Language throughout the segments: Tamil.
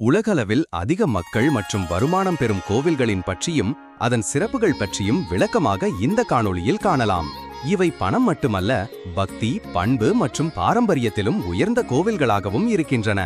உலகளவில் அதிக மக்கள் மற்றும் வருமானம் பெறும் கோவில்களின் பற்றியும் அதன் சிறப்புகள் பற்றியும் விளக்கமாக இந்த காணொளியில் காணலாம். இவை பணம் மட்டுமல்ல, பக்தி, பண்பு மற்றும் பாரம்பரியத்திலும் உயர்ந்த கோவில்களாகவும் இருக்கின்றன.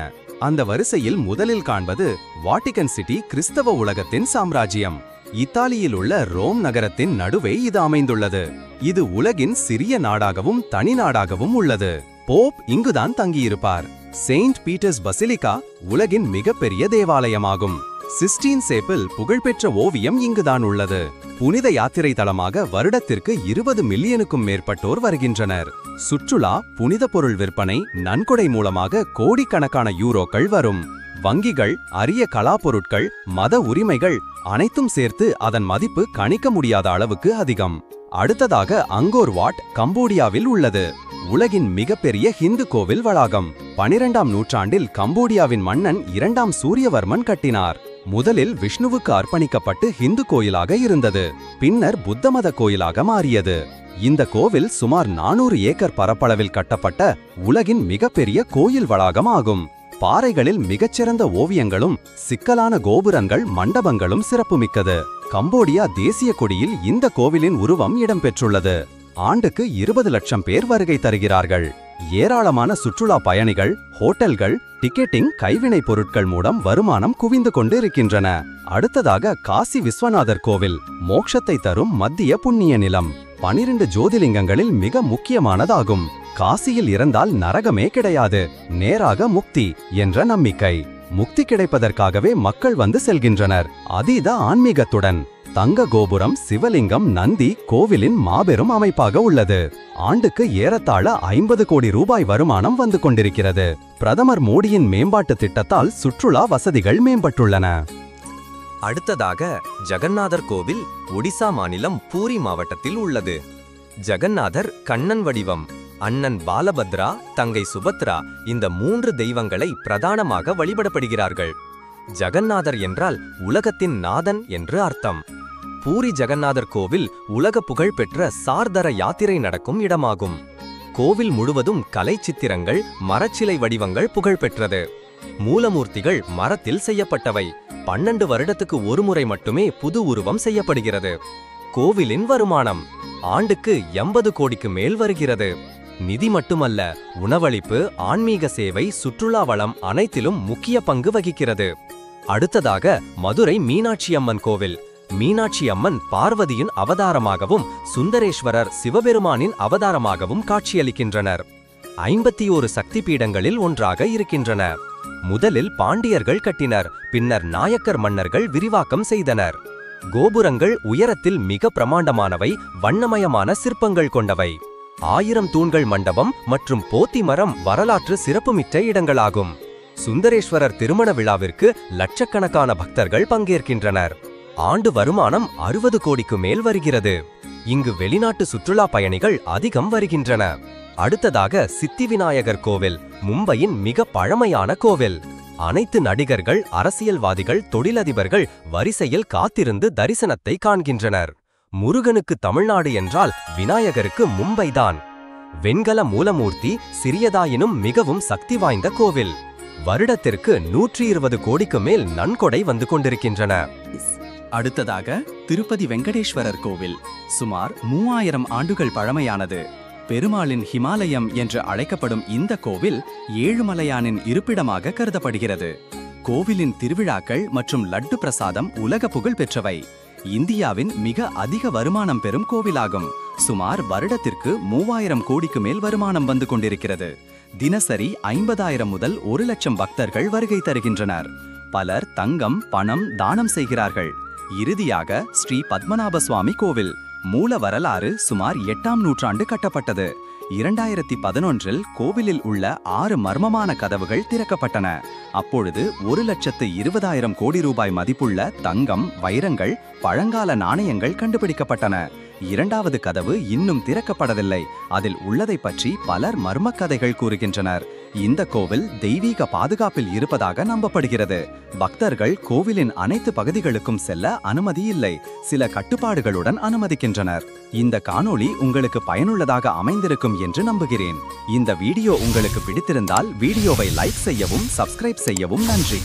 அந்த வரிசையில் முதலில் காண்பது வாட்டிகன் சிட்டி கிறிஸ்தவ உலகத்தின் சாம்ராஜ்யம். இத்தாலியில் உள்ள ரோம் நகரத்தின் நடுவே இது அமைந்துள்ளது. இது உலகின் சிறிய நாடாகவும் தனி நாடாகவும் உள்ளது. போப் இங்குதான் தங்கியிருப்பார். செயின்ட் பீட்டர்ஸ் பசிலிகா உலகின் மிகப்பெரிய தேவாலயமாகும். சிஸ்டீன் சேப்பிள் புகழ்பெற்ற ஓவியம் இங்குதான் உள்ளது. புனித யாத்திரை தலமாக வருடத்திற்கு 20 மில்லியனுக்கும் மேற்பட்டோர் வருகின்றனர். சுற்றுலா, புனித பொருள் விற்பனை, நன்கொடை மூலமாக கோடிக்கணக்கான யூரோக்கள் வரும். வங்கிகள், அரிய கலாப்பொருட்கள், மத உரிமைகள் அனைத்தும் சேர்த்து அதன் மதிப்பு கணிக்க முடியாத அளவுக்கு அதிகம். அடுத்ததாக அங்கோர் வாட் கம்போடியாவில் உள்ளது. உலகின் மிகப்பெரிய ஹிந்து கோவில் வளாகம். 12ஆம் நூற்றாண்டில் கம்போடியாவின் மன்னன் 2ஆம் சூரியவர்மன் கட்டினார். முதலில் விஷ்ணுவுக்கு அர்ப்பணிக்கப்பட்டு ஹிந்து கோயிலாக இருந்தது. பின்னர் புத்த மத கோயிலாக மாறியது. இந்த கோவில் சுமார் 400 ஏக்கர் பரப்பளவில் கட்டப்பட்ட உலகின் மிகப்பெரிய கோயில் வளாகம் ஆகும். பாறைகளில் மிகச்சிறந்த ஓவியங்களும் சிக்கலான கோபுரங்கள், மண்டபங்களும் சிறப்புமிக்கது. கம்போடியா தேசிய கொடியில் இந்த கோவிலின் உருவம் இடம்பெற்றுள்ளது. ஆண்டுக்கு 20 லட்சம் பேர் வருகை தருகிறார்கள். ஏராளமான சுற்றுலா பயணிகள், ஹோட்டல்கள், டிக்கெட்டிங், கைவினைப் பொருட்கள் மூலம் வருமானம் குவிந்து கொண்டு இருக்கின்றன. அடுத்ததாக காசி விஸ்வநாதர் கோவில், மோட்சத்தை தரும் மத்திய புண்ணிய நிலம். 12 ஜோதிலிங்கங்களில் மிக முக்கியமானதாகும். காசியில் இறந்தால் நரகமே கிடையாது, நேராக முக்தி என்ற நம்பிக்கை. முக்தி கிடைப்பதற்காகவே மக்கள் வந்து செல்கின்றனர். அதீத ஆன்மீகத்துடன். தங்க கோபுரம், சிவலிங்கம், நந்தி கோவிலின் மாபெரும் அமைப்பாக உள்ளது. ஆண்டுக்கு ஏறத்தாழ 50 கோடி ரூபாய் வருமானம் வந்து கொண்டிருக்கிறது. பிரதமர் மோடியின் மேம்பாட்டு திட்டத்தால் சுற்றுலா வசதிகள் மேம்பட்டுள்ளன. அடுத்ததாக ஜகந்நாதர் கோவில் ஒடிசா மாநிலம் பூரி மாவட்டத்தில் உள்ளது. ஜகந்நாதர் கண்ணன் வடிவம். அண்ணன் பாலபத்ரா, தங்கை சுபத்ரா இந்த 3 தெய்வங்களை பிரதானமாக வழிபடப்படுகிறார்கள். ஜகந்நாதர் என்றால் உலகத்தின் நாதன் என்று அர்த்தம். பூரி ஜகந்நாதர் கோவில் உலக புகழ்பெற்ற சார்தர யாத்திரை நடக்கும் இடமாகும். கோவில் முழுவதும் கலை சித்திரங்கள், மரச்சிலை வடிவங்கள் புகழ்பெற்றது. மூலமூர்த்திகள் மரத்தில் செய்யப்பட்டவை. 12 வருடத்துக்கு ஒருமுறை மட்டுமே புது உருவம் செய்யப்படுகிறது. கோவிலின் வருமானம் ஆண்டுக்கு 80 கோடிக்கு மேல் வருகிறது. நிதி மட்டுமல்ல, உணவளிப்பு, ஆன்மீக சேவை, சுற்றுலா வளம் அனைத்திலும் முக்கிய பங்கு வகிக்கிறது. அடுத்ததாக மதுரை மீனாட்சி அம்மன் கோவில். மீனாட்சி அம்மன் பார்வதியின் அவதாரமாகவும் சுந்தரேஸ்வரர் சிவபெருமானின் அவதாரமாகவும் காட்சியளிக்கின்றனர். 51 சக்தி பீடங்களில் ஒன்றாக இருக்கின்றன. முதலில் பாண்டியர்கள் கட்டினர், பின்னர் நாயக்கர் மன்னர்கள் விரிவாக்கம் செய்தனர். கோபுரங்கள் உயரத்தில் மிக பிரமாண்டமானவை, வண்ணமயமான சிற்பங்கள் கொண்டவை. 1000 தூண்கள் மண்டபம் மற்றும் போத்தி மரம் வரலாற்று சிறப்புமிக்க இடங்களாகும். சுந்தரேஸ்வரர் திருமண விழாவிற்கு லட்சக்கணக்கான பக்தர்கள் பங்கேற்கின்றனர். ஆண்டு வருமானம் 60 கோடிக்கு மேல் வருகிறது. இங்கு வெளிநாட்டு சுற்றுலா பயணிகள் அதிகம் வருகின்றன. அடுத்ததாக சித்தி விநாயகர் கோவில், மும்பையின் மிக பழமையான கோவில். அனைத்து நடிகர்கள், அரசியல்வாதிகள், தொழிலதிபர்கள் வரிசையில் காத்திருந்து தரிசனத்தை காண்கின்றனர். முருகனுக்கு தமிழ்நாடு என்றால் விநாயகருக்கு மும்பைதான். வெண்கல மூலமூர்த்தி, சிறியதாயினும் மிகவும் சக்தி வாய்ந்த கோவில். வருடத்திற்கு 120 கோடிக்கு மேல் நன்கொடை வந்து கொண்டிருக்கின்றன. அடுத்ததாக திருப்பதி வெங்கடேஸ்வரர் கோவில். சுமார் 3000 ஆண்டுகள் பழமையானது. பெருமாளின் ஹிமாலயம் என்று அழைக்கப்படும் இந்த கோவில் ஏழுமலையானின் இருப்பிடமாக கருதப்படுகிறது. கோவிலின் திருவிழாக்கள் மற்றும் லட்டு பிரசாதம் உலக புகழ் பெற்றவை. இந்தியாவின் மிக அதிக வருமானம் பெறும் கோவிலாகும். சுமார் வருடத்திற்கு 3000 கோடிக்கு மேல் வருமானம் வந்து கொண்டிருக்கிறது. தினசரி 50,000 முதல் 1 லட்சம் பக்தர்கள் வருகை தருகின்றனர். பலர் தங்கம், பணம் தானம் செய்கிறார்கள். இறுதியாக ஸ்ரீ பத்மநாப சுவாமி கோவில். மூல வரலாறு சுமார் 8ஆம் நூற்றாண்டு கட்டப்பட்டது. 2011இல் கோவிலில் உள்ள 6 மர்மமான கதவுகள் திறக்கப்பட்டன. அப்பொழுது 1,20,000 கோடி ரூபாய் மதிப்புள்ள தங்கம், வைரங்கள், பழங்கால நாணயங்கள் கண்டுபிடிக்கப்பட்டன. 2வது கதவு இன்னும் திறக்கப்படவில்லை. அதில் உள்ளதை பற்றி பலர் மர்ம கதைகள் கூறுகின்றனர். இந்த கோவில் தெய்வீக பாதுகாப்பில் இருப்பதாக நம்பப்படுகிறது. பக்தர்கள் கோவிலின் அனைத்து பகுதிகளுக்கும் செல்ல அனுமதி இல்லை. சில கட்டுப்பாடுகளுடன் அனுமதிக்கின்றனர். இந்த காணொளி உங்களுக்கு பயனுள்ளதாக அமைந்திருக்கும் என்று நம்புகிறேன். இந்த வீடியோ உங்களுக்கு பிடித்திருந்தால் வீடியோவை லைக் செய்யவும், சப்ஸ்கிரைப் செய்யவும் நன்றி.